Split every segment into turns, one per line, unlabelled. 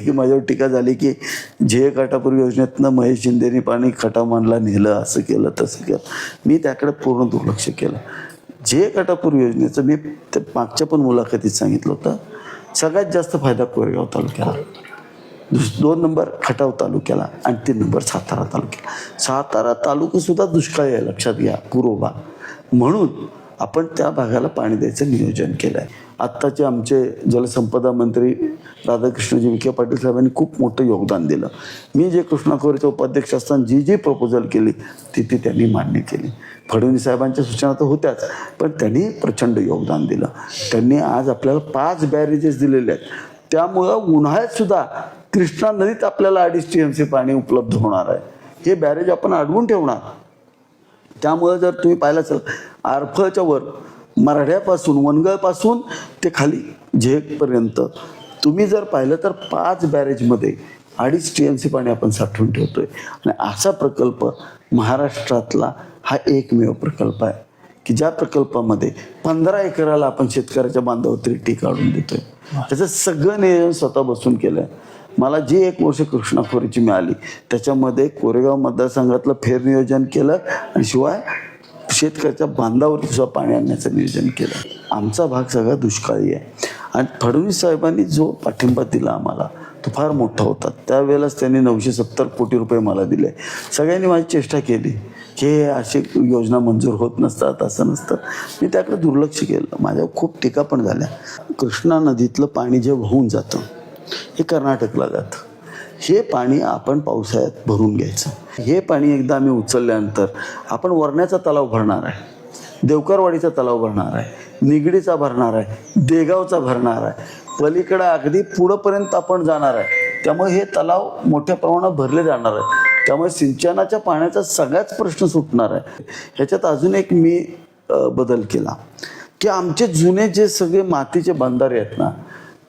की माझ्यावर टीका झाली की जे काटापूर योजनेतनं महेश शिंदेनी पाणी खटामानला नेलं, असं केलं तसं केलं. मी त्याकडे पूर्ण दुर्लक्ष केलं. जे काटापूर योजनेचं मी मागच्या पण मुलाखतीत सांगितलं होतं, सगळ्यात जास्त फायदा कोरेगाव तालुक्याला, 2 नंबर खटाव तालुक्याला आणि 3 नंबर सातारा तालुक्याला. सातारा तालुकासुद्धा दुष्काळी आहे, लक्षात घ्या, पूर्व भाग. म्हणून आपण त्या भागाला पाणी द्यायचं नियोजन केलं आहे. आत्ताचे आमचे जलसंपदा मंत्री राधाकृष्णजी विखे पाटील साहेबांनी खूप मोठं योगदान दिलं. मी जे कृष्णा खोरेचे उपाध्यक्ष असताना जी प्रपोजल केली ती त्यांनी मान्य केली. फडणवीस साहेबांच्या सूचना तर होत्याच, पण त्यांनी प्रचंड योगदान दिलं. त्यांनी आज आपल्याला 5 बॅरेजेस दिलेले आहेत. त्यामुळं उन्हाळ्यात सुद्धा कृष्णा नदीत आपल्याला 2.5 TMC पाणी उपलब्ध होणार आहे. हे बॅरेज आपण अडवून ठेवणार. त्यामुळं जर तुम्ही पाहिलं असेल, आरफळच्या वर मराठ्यापासून, वनगळपासून ते खाली झेकपर्यंत तुम्ही जर पाहिलं तर 5 बॅरेजमध्ये 2.5 TMC पाणी आपण साठवून ठेवतोय. आणि असा प्रकल्प महाराष्ट्रातला हा एकमेव प्रकल्प आहे की ज्या प्रकल्पामध्ये 15 एकराला आपण शेतकऱ्याच्या बांधावर टी काढून देतोय. त्याचं सगळं नियोजन स्वतः बसून केलं आहे. मला जी 1 वर्ष कृष्णा खोरेची मिळाली त्याच्यामध्ये कोरेगाव मतदारसंघातलं फेरनियोजन केलं आणि शिवाय शेतकऱ्याच्या बांधावरती सुद्धा पाणी आणण्याचं नियोजन केलं. आमचा भाग सगळा दुष्काळी आहे आणि फडणवीस साहेबांनी जो पाठिंबा दिला आम्हाला तो फार मोठा होता. त्यावेळेलाच त्यांनी 970 कोटी रुपये मला दिले. सगळ्यांनी माझी चेष्टा केली की हे अशी योजना मंजूर होत नसतात, असं नसतं. मी त्याकडे दुर्लक्ष केलं. माझ्यावर खूप टीका पण झाल्या. कृष्णा नदीतलं पाणी जे वाहून जातं हे कर्नाटकला जातं. हे पाणी आपण पावसाळ्यात भरून घ्यायचं. हे पाणी एकदा आम्ही उचलल्यानंतर आपण वरण्याचा तलाव भरणार आहे, देवकरवाडीचा तलाव भरणार आहे, निगडीचा भरणार आहे, देगावचा भरणार आहे, पलीकडं अगदी पुढंपर्यंत आपण जाणार आहे. त्यामुळे हे तलाव मोठ्या प्रमाणात भरले जाणार आहे. त्यामुळे सिंचनाच्या पाण्याचा सगळ्याच प्रश्न सुटणार आहे. ह्याच्यात अजून एक मी बदल केला की आमचे जुने जे सगळे मातीचे बंधारे आहेत ना,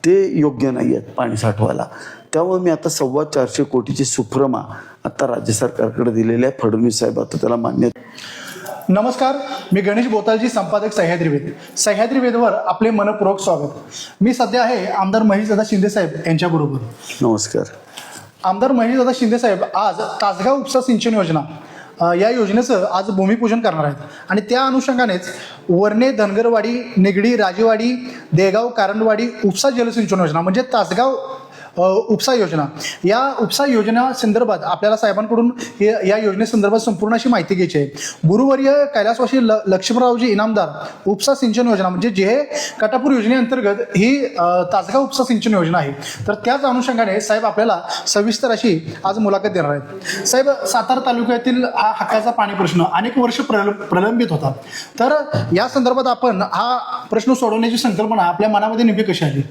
ते योग्य नाही आहेत पाणी साठवायला. त्यामुळे मी आता 425 कोटीची सुफरमा आता राज्य सरकारकडे दिलेली आहे. फडणवीस साहेब आता त्याला मान्य.
नमस्कार, मी गणेश बोतालजी, संपादक सह्याद्री वेद. सह्याद्री वेदवर आपले मनपूर्वक स्वागत. मी सध्या आहे आमदार महेशदादा शिंदे साहेब यांच्याबरोबर.
नमस्कार.
आमदार महेशदादा शिंदे साहेब आज तासगाव उपसा सिंचन योजना या योजनेचं आज भूमिपूजन करणार आहेत आणि त्या अनुषंगानेच वरणे, धनगरवाडी, निगडी, राजेवाडी, देगाव, कारंडवाडी उपसा जलसिंचन योजना म्हणजे तासगाव उपसा योजना, या उपसा योजना संदर्भात आपल्याला साहेबांकडून या योजनेसंदर्भात संपूर्ण अशी माहिती घ्यायची आहे. गुरुवर्य कैलासवासी लक्ष्मणरावजी इनामदार उपसा सिंचन योजना म्हणजे जे काटापूर योजनेअंतर्गत ही तासगाव उपसा सिंचन योजना आहे. तर त्याच अनुषंगाने साहेब आपल्याला सविस्तर अशी आज मुलाखत देणार आहेत. साहेब, सातारा तालुक्यातील हा हक्काचा पाणी प्रश्न अनेक वर्ष प्रलंबित होता. तर या संदर्भात आपण हा प्रश्न सोडवण्याची संकल्पना आपल्या मनामध्ये नेमकी कशी आली?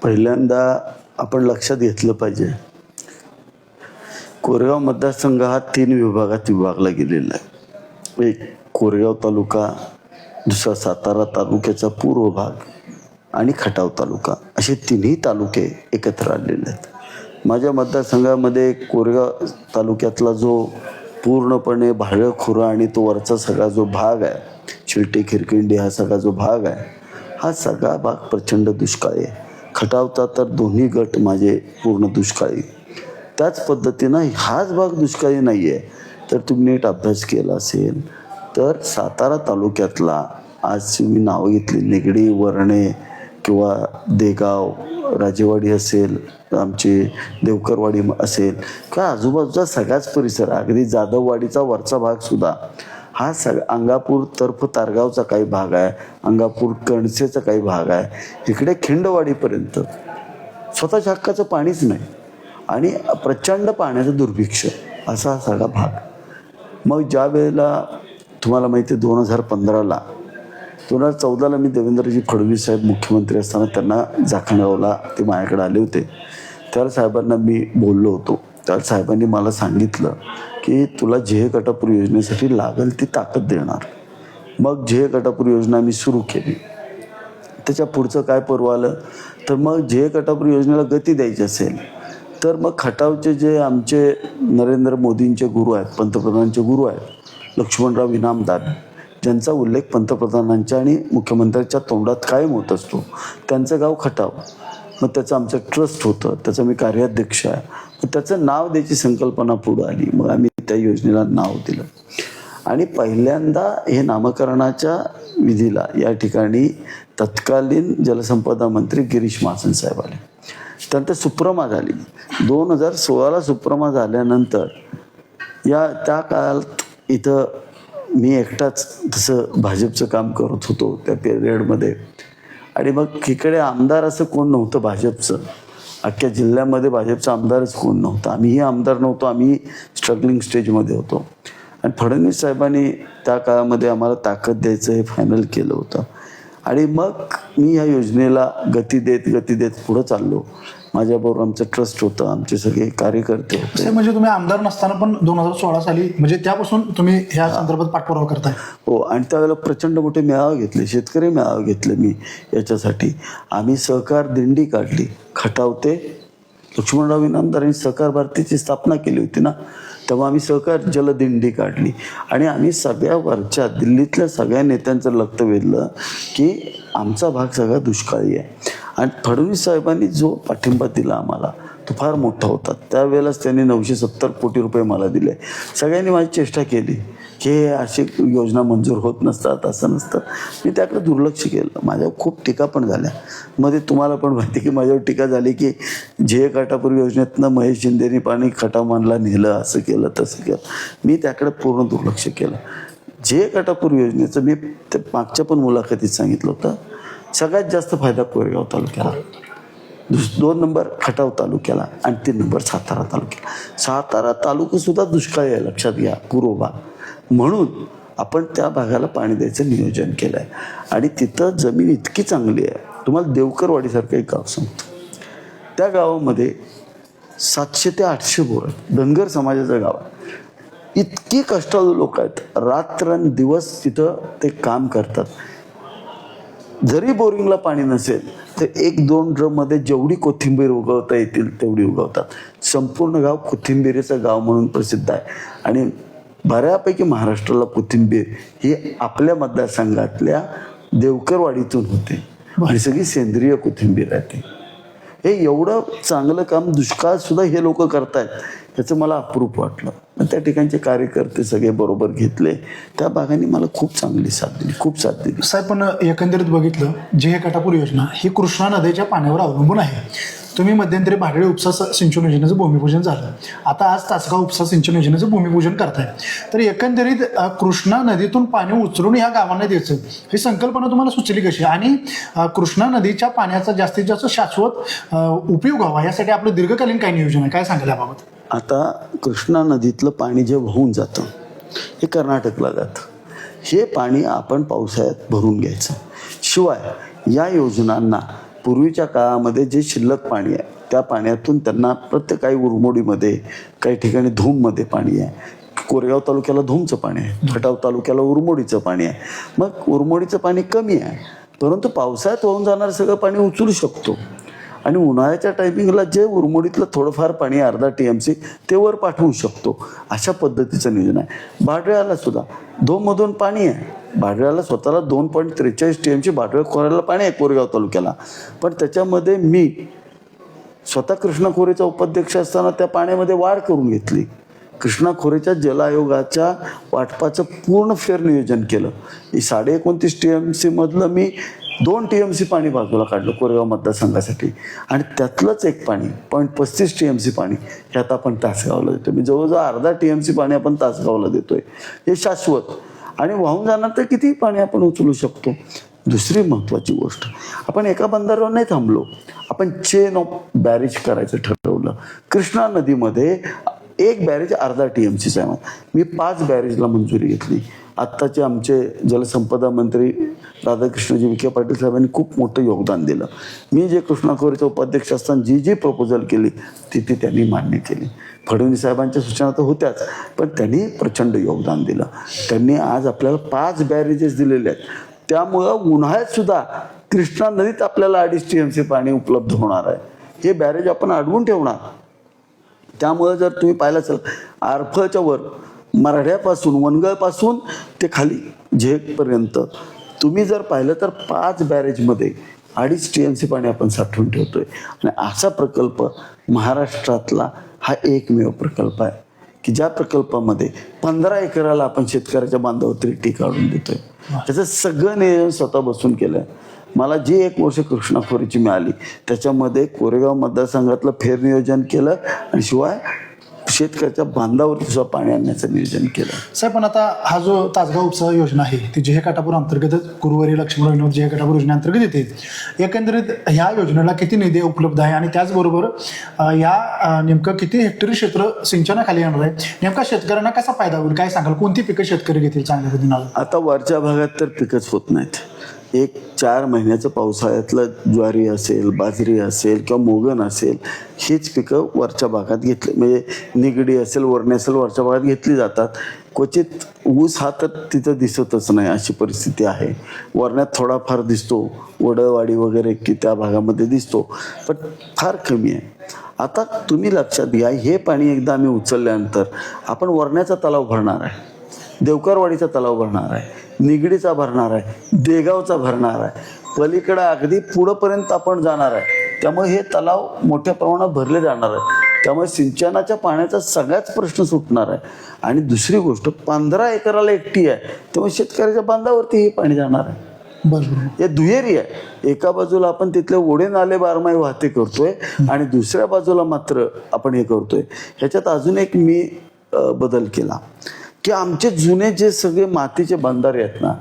पहिल्यांदा आपण लक्षात घेतलं पाहिजे, कोरेगाव मतदारसंघ हा 3 विभागात विभागला गेलेला आहे. एक कोरेगाव तालुका, दुसरा सातारा तालुक्याचा पूर्व भाग आणि खटाव तालुका, असे 3ही तालुके एकत्र आलेले आहेत. माझ्या मतदारसंघामध्ये कोरेगाव तालुक्यातला जो पूर्णपणे भाळं खुरा आणि तो वरचा सगळा जो भाग आहे, चिलटे, खिरकिंडी, हा सगळा जो भाग आहे, हा सगळा भाग प्रचंड दुष्काळी आहे. खटावचा तर दोन्ही गट माझे पूर्ण दुष्काळी. त्याच पद्धतीनं हाच भाग दुष्काळी नाही आहे. तर तुम्ही नीट अभ्यास केला असेल तर सातारा तालुक्यातला आज तुम्ही नावं घेतली, निगडी, वरणे किंवा देगाव, राजेवाडी असेल, आमची देवकरवाडी असेल किंवा आजूबाजूचा सगळाच परिसर, अगदी जाधववाडीचा वरचा भागसुद्धा हा अंगापूर तर्फ तारगावचा काही भाग आहे, अंगापूर कणसेचा काही भाग आहे, इकडे खिंडवाडीपर्यंत स्वतःच्या हक्काचं पाणीच नाही आणि प्रचंड पाण्याचं दुर्भिक्ष, असा हा सगळा भाग. मग ज्या वेळेला तुम्हाला माहिती आहे 2015ला 2014ला मी देवेंद्रजी फडणवीस साहेब मुख्यमंत्री असताना त्यांना जाखणगावला ते माझ्याकडे आले होते. त्यावेळेला साहेबांना मी बोललो होतो. त्यावेळेला साहेबांनी मला सांगितलं की तुला जे काटापूर योजनेसाठी लागेल ती ताकद देणार. मग जे काटापूर योजना मी सुरू केली. त्याच्या पुढचं काय पर्व आलं तर मग जे काटापूर योजनेला गती द्यायची असेल तर मग खटावचे जे आमचे नरेंद्र मोदींचे गुरु आहेत, पंतप्रधानांचे गुरु आहेत, लक्ष्मणराव इनामदार, ज्यांचा उल्लेख पंतप्रधानांच्या आणि मुख्यमंत्र्यांच्या तोंडात कायम होत असतो, त्यांचं गाव खटाव. मग त्याचं आमचं ट्रस्ट होतं, त्याचं मी कार्याध्यक्ष आहे. मग त्याचं नाव द्यायची संकल्पना पुढं आली. मग आम्ही त्या योजनेला नाव दिलं आणि पहिल्यांदा हे नामकरणाच्या विधीला या ठिकाणी तत्कालीन जलसंपदा मंत्री गिरीश महाजन साहेब आले. त्यानंतर सुप्रमा झाली. 2016ला सुप्रमा झाल्यानंतर त्या काळात इथं मी एकटाच तसं भाजपचं काम करत होतो त्या पिरियडमध्ये. आणि मग इकडे आमदार असं कोण नव्हतं भाजपचं. अख्ख्या जिल्ह्यामध्ये भाजपचा आमदारच कोण नव्हता. आम्हीही आमदार नव्हतो, आम्ही स्ट्रगलिंग स्टेजमध्ये होतो. आणि फडणवीस साहेबांनी त्या काळामध्ये आम्हाला ताकद द्यायचं हे फायनल केलं होतं. आणि मग मी ह्या योजनेला गती देत पुढं चाललो. माझ्याबरोबर आमचं ट्रस्ट होतं, आमचे सगळे कार्यकर्ते होते.
म्हणजे तुम्ही आमदार नसताना पण 2016 साली म्हणजे त्यापासून तुम्ही ह्या संदर्भात पाठपुरावा करताय.
हो. आणि त्यावेळेला प्रचंड मोठे मेळावे घेतले, शेतकरी मेळावे घेतले मी याच्यासाठी. आम्ही सहकार दिंडी काढली. खटाव ते लक्ष्मणराव इनामदारांनी सहकार भारतीची स्थापना केली होती ना, तेव्हा आम्ही सहकार जलदिंडी काढली. आणि आम्ही सगळ्या वरच्या दिल्लीतल्या सगळ्या नेत्यांचं लक्ष वेधलं की आमचा भाग सगळा दुष्काळी आहे. आणि फडणवीस साहेबांनी जो पाठिंबा दिला आम्हाला तो फार मोठा होता. त्यावेळेलाच त्यांनी 970 कोटी रुपये मला दिले. सगळ्यांनी माझी चेष्टा केली की हे अशी योजना मंजूर होत नसतात, असं नसतं. मी त्याकडे दुर्लक्ष केलं. माझ्यावर खूप टीका पण झाल्या. मध्ये तुम्हाला पण माहिती की माझ्यावर टीका झाली की जे काटापूर योजनेतनं महेश शिंदेनी पाणी खटामानला नेलं, असं केलं तसं केलं. मी त्याकडे पूर्ण दुर्लक्ष केलं. जे काटापूर योजनेचं मी ते मागच्या पण मुलाखतीत सांगितलं होतं, सगळ्यात जास्त फायदा कोरेगाव तालुक्याला, 2 नंबर खटाव तालुक्याला आणि 3 नंबर सातारा तालुक्याला. सातारा तालुकासुद्धा दुष्काळी आहे, लक्षात घ्या, पूर्व भाग. म्हणून आपण त्या भागाला पाणी द्यायचं नियोजन केलं आहे. आणि तिथं जमीन इतकी चांगली आहे. तुम्हाला देवकरवाडीसारखं एक गाव सांगतो. त्या गावामध्ये 700 ते 800 बोर आहेत. धनगर समाजाचं गाव आहे. इतकी कष्टाळू लोक आहेत, रात्रंदिवस तिथं ते काम करतात. जरी बोरिंगला पाणी नसेल तर 1-2 ड्रममध्ये जेवढी कोथिंबीर उगवता येतील तेवढी उगवतात. संपूर्ण गाव कोथिंबीरीचं गाव म्हणून प्रसिद्ध आहे. आणि बऱ्यापैकी महाराष्ट्राला कोथिंबीर ही आपल्या मतदारसंघातल्या देवकरवाडीतून होते. आणि सगळी सेंद्रिय कोथिंबीर आहे ती. हे एवढं चांगलं काम दुष्काळसुद्धा हे लोक करतायत, याचं मला अप्रूप वाटलं. त्या ठिकाणचे कार्यकर्ते सगळे बरोबर घेतले. त्या भागाने मला खूप चांगली साथ दिली, खूप साथ दिली.
साहेब, पण एकंदरीत बघितलं जे हे काटापूर योजना ही कृष्णा नदीच्या पाण्यावर अवलंबून आहे. तुम्ही मध्यंतरी भाडळे उपसा सिंचन योजनेचं भूमिपूजन झालं, आता आज तासगाव उपसा सिंचन योजनेचं भूमिपूजन करताय. तर एकंदरीत कृष्णा नदीतून पाणी उचलून ह्या गावांना द्यायचं ही संकल्पना तुम्हाला सुचली कशी? आणि कृष्णा नदीच्या पाण्याचा जास्तीत जास्त शाश्वत उपयोग व्हावा यासाठी आपलं दीर्घकालीन काय नियोजन आहे, काय सांगाल याबाबत?
आता कृष्णा नदीतलं पाणी जे वाहून जातं हे कर्नाटकला जातं. हे पाणी आपण पावसाळ्यात भरून घ्यायचं. शिवाय या योजनांना पूर्वीच्या काळामध्ये जे शिल्लक पाणी आहे त्या पाण्यातून त्यांना प्रत्येक काही उरमोडीमध्ये, काही ठिकाणी धूममध्ये पाणी आहे. कोरेगाव तालुक्याला धूमचं पाणी आहे, खटाव तालुक्याला उरमोडीचं पाणी आहे. मग उरमोडीचं पाणी कमी आहे, परंतु पावसाळ्यात वाहून जाणारं सगळं पाणी उचलू शकतो. आणि उन्हाळ्याच्या टायमिंगला जे उरमोडीतलं थोडंफार पाणी 1/2 TMC ते वर पाठवू शकतो. अशा पद्धतीचं नियोजन आहे. भाडळ्याला सुद्धा धोममधून पाणी आहे. भाडळ्याला स्वतःला 2.43 TMC भाडळ खोऱ्याला पाणी आहे कोरेगाव तालुक्याला. पण त्याच्यामध्ये मी स्वतः कृष्णा खोरेचा उपाध्यक्ष असताना त्या पाण्यामध्ये वाढ करून घेतली. कृष्णा खोरेच्या जल आयोगाच्या वाटपाचं पूर्ण फेर नियोजन केलं. 29.5 TMC मधलं मी 2 TMC पाणी बाजूला काढलं कोरेगाव मतदारसंघासाठी. आणि त्यातलंच एक पाणी 0.35 TMC पाणी हे आता आपण तासगावला देतोय. मी जवळजवळ 1/2 TMC पाणी आपण तासगावला देतोय. हे शाश्वत आणि वाहून जाणार तर किती पाणी आपण उचलू शकतो. दुसरी महत्त्वाची गोष्ट, आपण एका बंधाऱ्यावर नाही थांबलो, आपण चेन ऑफ बॅरेज करायचं ठरवलं. कृष्णा नदीमध्ये एक बॅरेज 1/2 TMCचा आहे. मी 5 बॅरेजला मंजुरी घेतली. आत्ताचे आमचे जलसंपदा मंत्री राधाकृष्णजी विखे पाटील साहेबांनी खूप मोठं योगदान दिलं. मी जे कृष्णा खोरेचा उपाध्यक्ष असताना जी प्रपोजल केली ती त्यांनी मान्य केली. फडणवीस साहेबांच्या सूचना तर होत्याच, पण त्यांनी प्रचंड योगदान दिलं. त्यांनी आज आपल्याला 5 बॅरेजेस दिलेले आहेत. त्यामुळं उन्हाळ्यात सुद्धा कृष्णा नदीत आपल्याला 2.5 TMC पाणी उपलब्ध होणार आहे. हे बॅरेज आपण अडवून ठेवणार. त्यामुळं जर तुम्ही पाहिलं असेल आरफळच्या वर मराठ्यापासून वनगळपासून ते खाली झेकपर्यंत तुम्ही जर पाहिलं तर 5 बॅरेजमध्ये 2.5 TMC पाणी आपण साठवून ठेवतोय. आणि असा प्रकल्प महाराष्ट्रातला हा एकमेव प्रकल्प आहे की ज्या प्रकल्पामध्ये 15 एकराला आपण शेतकऱ्याच्या बांधावरती टी काढून देतोय. त्याचं सगळं नियोजन स्वतः बसून केलंय. मला जी 1 वर्ष कृष्णा खोरीची मिळाली त्याच्यामध्ये कोरेगाव मतदारसंघातलं फेरनियोजन केलं आणि शिवाय शेतकऱ्याच्या बांधावरती सुद्धा पाणी आणण्याचं नियोजन केलं.
साहेब, पण आता हा जो तासगाव उपसा योजना आहे ती जे काटापूर अंतर्गत गुरुवारी लक्ष्मण विनोद जे काटापूर योजनेअंतर्गत येते, एकंदरीत ह्या योजनेला किती निधी उपलब्ध आहे आणि त्याचबरोबर या नेमकं किती हेक्टरी क्षेत्र सिंचनाखाली येणार आहे, नेमका शेतकऱ्यांना कसा फायदा होईल काय सांगाल? कोणती पिकं शेतकरी घेतील चांगल्या पद्धतीनं?
आता वरच्या भागात तर पिकच होत नाहीत. 1-4 महिन्याचं पावसाळ्यातलं ज्वारी असेल, बाजरी असेल किंवा मोगन असेल, हीच पिकं वरच्या भागात घेतली, म्हणजे निगडी असेल, वरणे असेल, वरच्या भागात घेतली जातात. क्वचित ऊस हा तर तिथं दिसतच नाही अशी परिस्थिती आहे. वरण्यात थोडाफार दिसतो, वडवाडी वगैरे की त्या भागामध्ये दिसतो, पण फार कमी आहे. आता तुम्ही लक्षात घ्या, हे पाणी एकदा आम्ही उचलल्यानंतर आपण वरण्याचा तलाव भरणार आहे, देवकरवाडीचा तलाव भरणार आहे, निगडीचा भरणार आहे, देगावचा भरणार आहे, पलीकडं अगदी पुढंपर्यंत आपण जाणार आहे. त्यामुळे हे तलाव मोठ्या प्रमाणात भरले जाणार आहे. त्यामुळे सिंचनाच्या पाण्याचा सगळ्याच प्रश्न सुटणार आहे. आणि दुसरी गोष्ट, 15 एकराला एकटी आहे, त्यामुळे शेतकऱ्याच्या बांधावरती हे पाणी जाणार आहे.
बरोबर.
हे दुहेरी आहे. एका बाजूला आपण तिथले ओढे नाले बारमाही वाहते करतोय आणि दुसऱ्या बाजूला मात्र आपण हे करतोय. ह्याच्यात अजून एक मी बदल केला की आमचे जुने जे सगळे मातीचे बंधारे आहेत ना,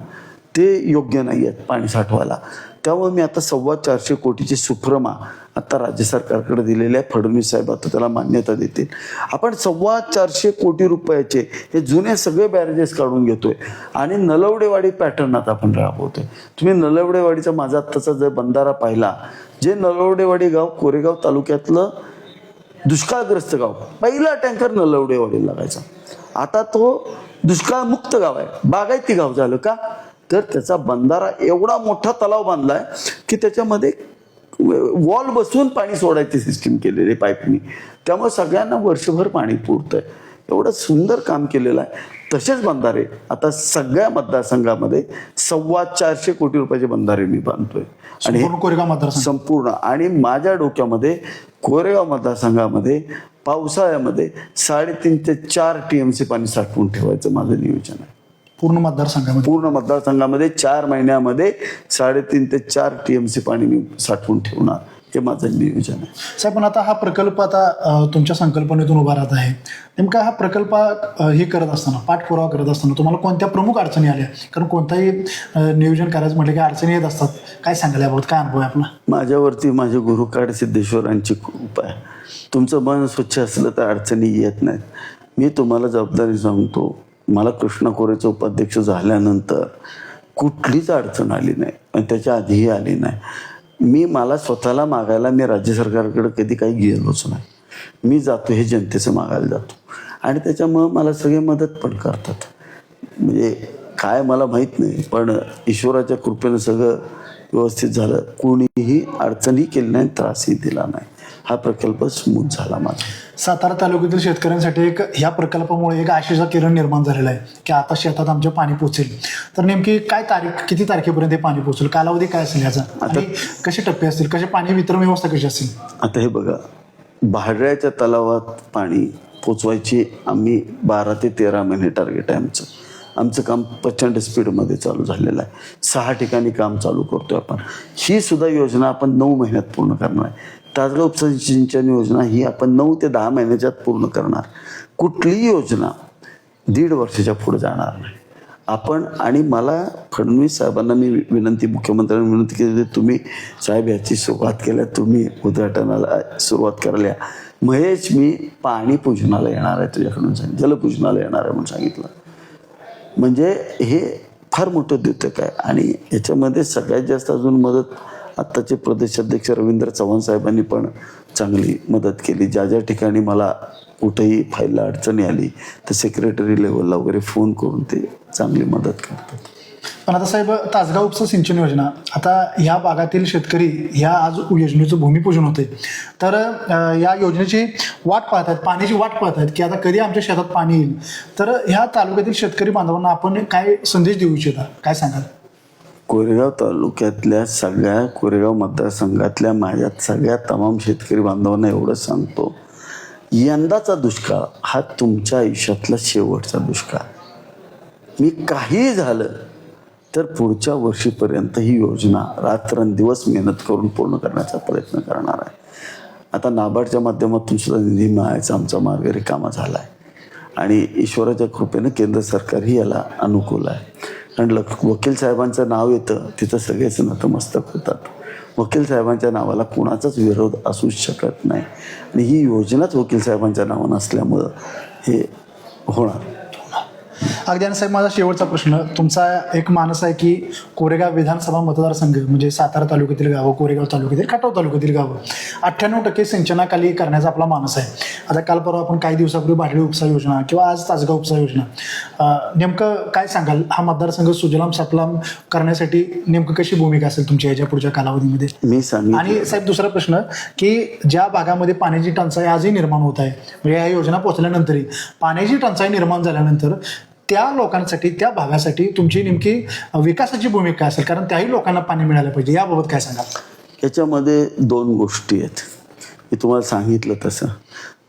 ते योग्य नाही आहेत पाणी साठवायला. त्यामुळे मी आता 425 कोटीची सुफरमा आता राज्य सरकारकडे दिलेले आहे. फडणवीस साहेब आता त्याला मान्यता देतील. आपण 425 कोटी रुपयाचे हे जुने सगळे बॅरेजेस काढून घेतोय आणि नलवडेवाडी पॅटर्नात आपण राबवतोय. तुम्ही नलवडेवाडीचा माझा आत्ताचा जर बंधारा पाहिला, जे नलवडेवाडी गाव कोरेगाव तालुक्यातलं दुष्काळग्रस्त गाव, पहिला टँकर नलवडेवाडीला लागायचा. आता तो दुष्काळमुक्त गाव आहे, बागायती गाव झालं का? तर त्याचा बंधारा एवढा मोठा तलाव बांधलाय की त्याच्यामध्ये वॉल बसवून पाणी सोडायची सिस्टीम केलेली आहे पाईपनी. त्यामुळे सगळ्यांना वर्षभर पाणी पुरतंय. एवढं सुंदर काम केलेलं आहे. तसेच बंधारे आता सगळ्या मतदारसंघामध्ये 425 कोटी रुपयाचे बंधारे मी बांधतोय आणि
कोरेगाव मतदारसंघ
संपूर्ण. आणि माझ्या डोक्यामध्ये कोरेगाव मतदारसंघामध्ये पावसाळ्यामध्ये 3.5 ते 4 TMC पाणी साठवून ठेवायचं माझं नियोजन आहे.
पूर्ण मतदारसंघामध्ये 4 महिन्यामध्ये 3.5 ते 4 TMC पाणी मी साठवून ठेवणार, हे माझं नियोजन आहे. साहेब, पण आता हा प्रकल्प आता तुमच्या संकल्पनेतून उभा राहत आहे. नेमका हा प्रकल्प हे करत असताना, पाठपुरावा करत असताना तुम्हाला कोणत्या प्रमुख अडचणी आल्या? कारण कोणताही नियोजन करायचं म्हटलं की अडचणी येत असतात. काय सांगाल याबाबत? काय अनुभव आहे आपला?
माझ्यावरती माझे गुरु काळ सिद्धेश्वरांची कृपा आहे. तुमचं मन स्वच्छ असलं तर अडचणी येत नाहीत. मी तुम्हाला जबाबदारी सांगतो, मला कृष्णा खोरेचं उपाध्यक्ष झाल्यानंतर कुठलीच अडचण आली नाही आणि त्याच्या आधीही आली नाही. मला स्वतःला मागायला मी राज्य सरकारकडे कधी काही गेलोच नाही. मी जातो हे जनतेचं मागायला जातो आणि त्याच्यामुळं मला सगळे मदत पण करतात. म्हणजे काय मला माहीत नाही, पण ईश्वराच्या कृपेनं सगळं व्यवस्थित झालं. कोणीही अडचणी केली नाही, त्रासही दिला नाही. हा प्रकल्प स्मूथ झाला माझा.
सातारा तालुक्यातील शेतकऱ्यांसाठी ह्या प्रकल्पामुळे एक आशेचा किरण निर्माण झालेला आहे की आता शेतात आमच्या पाणी पोचेल. तर नेमकी काय तारीख, किती तारखेपर्यंत हे पाणी पोचेल, कालावधी काय असेल याचा, आणि कसे टप्पे असतील, कसे पाणी वितरण व्यवस्था कशी असेल?
आता हे बघा, भाडऱ्याच्या तलावात पाणी पोचवायची आम्ही 12 ते 13 महिने टार्गेट आहे आमचं. आमचं काम प्रचंड स्पीडमध्ये चालू झालेलं आहे. 6 ठिकाणी काम चालू करतोय आपण. ही सुद्धा योजना आपण 9 महिन्यात पूर्ण करणार आहे. तासगाव उपसा सिंचन योजना ही आपण 9 ते 10 महिन्याच्यात पूर्ण करणार. कुठलीही योजना 1.5 वर्षाच्या पुढे जाणार नाही आपण. आणि मला फडणवीस साहेबांना मी मुख्यमंत्र्यांना विनंती केली, तुम्ही साहेब याची सुरुवात केल्या, तुम्ही उद्घाटनाला सुरुवात करायला, महेश मी पाणी पूजनाला येणार आहे तुझ्याकडून जलपूजनाला येणार आहे म्हणून सांगितलं. म्हणजे हे फार मोठं द्योतक आहे. आणि याच्यामध्ये सगळ्यात जास्त अजून मदत आत्ताचे प्रदेशाध्यक्ष रवींद्र चव्हाण साहेबांनी पण चांगली मदत केली. ज्या ज्या ठिकाणी मला कुठेही फाईलला अडचणी आली तर सेक्रेटरी लेवलला वगैरे फोन करून ते चांगली मदत करतात.
पण आता साहेब, तासगाव उपसा सिंचन योजना, आता ह्या भागातील शेतकरी ह्या आज योजनेचं भूमिपूजन होते, तर या योजनेची वाट पाहत आहेत, पाण्याची वाट पाहत आहेत की आता कधी आमच्या शेतात पाणी येईल. तर ह्या तालुक्यातील शेतकरी बांधवांना आपण काय संदेश देऊ इच्छिता, काय सांगाल?
कोरेगाव तालुक्यातल्या सगळ्या कोरेगाव मतदारसंघातल्या माझ्या सगळ्या तमाम शेतकरी बांधवांना एवढं सांगतो, यंदाचा दुष्काळ हा तुमच्या आयुष्यातला शेवटचा दुष्काळ. मी काही झालं तर पुढच्या वर्षीपर्यंत ही योजना रात्रंदिवस मेहनत करून पूर्ण करण्याचा प्रयत्न करणार आहे. आता नाबार्डच्या माध्यमातून सुद्धा निधी मिळायचा आमचा मार्ग रिकामा झाला आहे आणि ईश्वराच्या कृपेनं केंद्र सरकारही याला अनुकूल आहे. कारण वकील साहेबांचं नाव येतं तिथं सगळेच नतमस्तक होतात. वकील साहेबांच्या नावाला कुणाचाच विरोध असूच शकत नाही आणि ही योजनाच वकील साहेबांच्या नावानं असल्यामुळं हे होणार.
अगदी. आणि साहेब, माझा शेवटचा प्रश्न, तुमचा एक मानस आहे की कोरेगाव विधानसभा मतदारसंघ म्हणजे सातारा तालुक्यातील गावं, कोरेगाव तालुक्यातील, खटाव तालुक्यातील गावं 98% सिंचनाखाली करण्याचा आपला मानस आहे. आता काल परवा आपण काही दिवसापूर्वी भाडळी उपसा योजना किंवा आज तासगाव उपसा योजना, नेमकं काय सांगाल? हा मतदारसंघ सुजलाम सातलाम करण्यासाठी नेमकं कशी भूमिका असेल तुमच्या याच्या पुढच्या कालावधीमध्ये?
मी सांगितलं.
आणि साहेब, दुसरा प्रश्न की ज्या भागामध्ये पाण्याची टंचाई आजही निर्माण होत आहे, म्हणजे या योजना पोहोचल्यानंतरही पाण्याची टंचाई निर्माण झाल्यानंतर त्या लोकांसाठी, त्या भागासाठी तुमची नेमकी विकासाची भूमिका असेल, कारण त्याही लोकांना पाणी मिळालं पाहिजे, याबाबत काय सांगाल?
याच्यामध्ये 2 गोष्टी आहेत. मी तुम्हाला सांगितलं तसं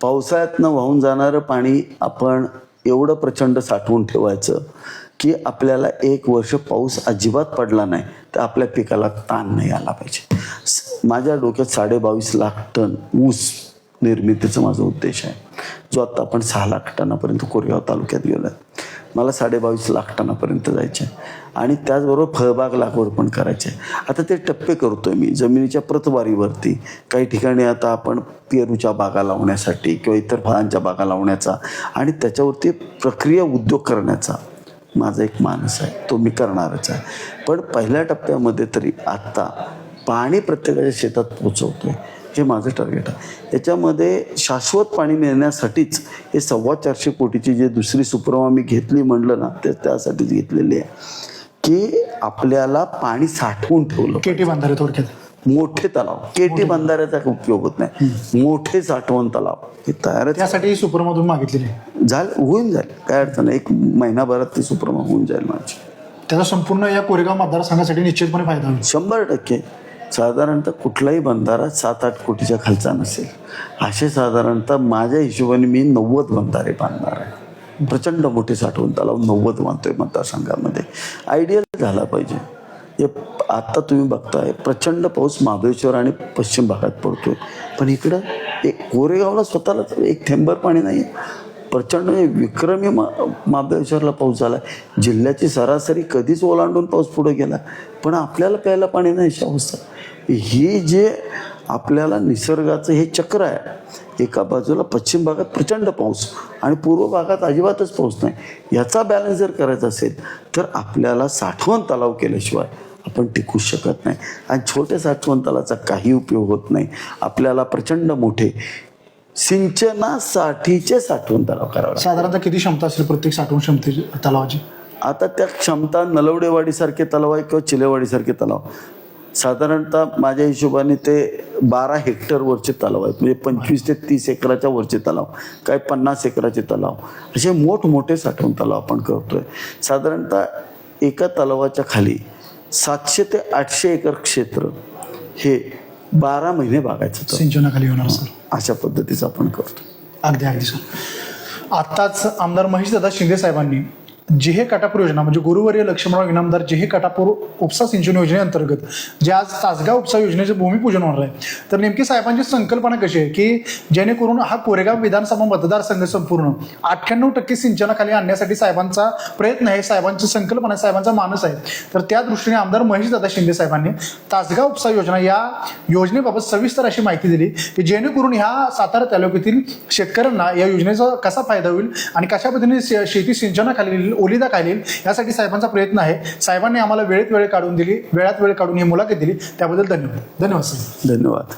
पावसाळ्यातनं वाहून जाणारं पाणी आपण एवढं प्रचंड साठवून ठेवायचं की आपल्याला 1 वर्ष पाऊस अजिबात पडला नाही तर आपल्या पिकाला ताण नाही आला पाहिजे. माझ्या डोक्यात 22.5 लाख टन ऊस निर्मितीचा माझा उद्देश आहे, जो आता आपण 6 लाख टनापर्यंत कोरेगाव तालुक्यात गेलो आहे. मला 22.5 लाख टनापर्यंत जायचे आहे आणि त्याचबरोबर फळबाग लागवड पण करायची आहे. आता ते टप्पे करतोय मी जमिनीच्या प्रतवारीवरती. काही ठिकाणी आता आपण पेरूच्या बागा लावण्यासाठी किंवा इतर फळांच्या बागा लावण्याचा आणि त्याच्यावरती प्रक्रिया उद्योग करण्याचा माझा एक मानस आहे, तो मी करणारच आहे. पण पहिल्या टप्प्यामध्ये तरी आत्ता पाणी प्रत्येकाच्या शेतात पोचवतोय, हे माझं टार्गेट आहे. याच्यामध्ये शाश्वत पाणी मिळण्यासाठीच हे 425 कोटीची जे दुसरी सुपरमा मी घेतली म्हणलं ना, ते त्यासाठीच घेतलेली आहे की आपल्याला पाणी साठवून ठेवलं.
केटी बांधारे थोडक्यात
मोठे तलाव, केटी बांधाऱ्याचा उपयोग होत नाही, मोठे साठवण तलाव हे तयार
त्यासाठी सुपरमधून मागितलेली
होऊन जाईल. काय अडचण नाही, 1 महिनाभरात ती सुपरमा होऊन जाईल माझी.
त्याचा संपूर्ण या कोरेगाव मतदारसंघासाठी निश्चितपणे फायदा होईल.
100%. साधारणतः कुठलाही बंधारा 7-8 कोटीच्या खालचा नसेल. असे साधारणतः माझ्या हिशोबाने मी 90 बंधारे बांधणार आहे. प्रचंड मोठे साठवण तलाव 90 बांधतोय मतदारसंघामध्ये. आयडियल झाला पाहिजे. हे आत्ता तुम्ही बघताय प्रचंड पाऊस महाबळेश्वर आणि पश्चिम भागात पडतोय, पण इकडं कोरेगावला स्वतःलाच 1 थेंबर पाणी नाही आहे. प्रचंड विक्रमी महाबळेश्वरला पाऊस झाला. जिल्ह्याची सरासरी कधीच ओलांडून पाऊस पुढे गेला, पण आपल्याला प्यायला पाणी नाही अशी अवस्था. ही जे आपल्याला निसर्गाचं हे चक्र आहे, एका बाजूला पश्चिम भागात प्रचंड पाऊस आणि पूर्व भागात अजिबातच पाऊस नाही, याचा बॅलन्स जर करायचा असेल तर आपल्याला साठवण तलाव केल्याशिवाय आपण टिकू शकत नाही. आणि छोट्या साठवण तलावाचा काही उपयोग होत नाही. आपल्याला प्रचंड मोठे सिंचनासाठीचे साठवण तलाव करावे.
साधारणतः किती क्षमता असेल प्रत्येक साठवण क्षमते तलावाची?
आता त्या क्षमता नलवडेवाडीसारखे तलाव आहे किंवा चिलेवाडीसारखे तलाव, साधारणतः माझ्या हिशोबाने ते 12 हेक्टरवरचे तलाव आहेत. म्हणजे 25 ते 30 एकराच्या वरचे तलाव, काय 50 एकराचे तलाव, असे मोठमोठे साठवण तलाव आपण करतोय. साधारणतः एका तलावाच्या खाली 700 ते 800 एकर क्षेत्र हे 12 महिने बागायचं
सिंचनाखाली होणार सर.
अशा पद्धतीचं आपण करतो.
अगदी सर. आत्ताच आमदार महेशदादा शिंदे साहेबांनी जेहे काटापूर योजना म्हणजे गुरुवर्य लक्ष्मणराव इनामदार जेहे काटापूर उपसा सिंचन योजनेअंतर्गत जे आज तासगाव उपसा योजनेचं भूमिपूजन होणार आहे, तर नेमकी साहेबांची संकल्पना कशी आहे की जेणेकरून हा कोरेगाव विधानसभा मतदारसंघ संपूर्ण 98% सिंचनाखाली आणण्यासाठी साहेबांचा प्रयत्न आहे, साहेबांची संकल्पना आहे, साहेबांचा मानस आहे. तर त्या दृष्टीने आमदार महेशदादा शिंदे साहेबांनी तासगाव उपसा योजना या योजनेबाबत सविस्तर अशी माहिती दिली की जेणेकरून ह्या सातारा तालुक्यातील शेतकऱ्यांना या योजनेचा कसा फायदा होईल आणि कशा पद्धतीने शेती सिंचनाखाली ओलिदा खाली यासाठी साहेबांचा प्रयत्न आहे. साहेबांनी आम्हाला वेळात वेळ काढून ही मुलाखत दिली, त्याबद्दल धन्यवाद. धन्यवाद सर.
धन्यवाद.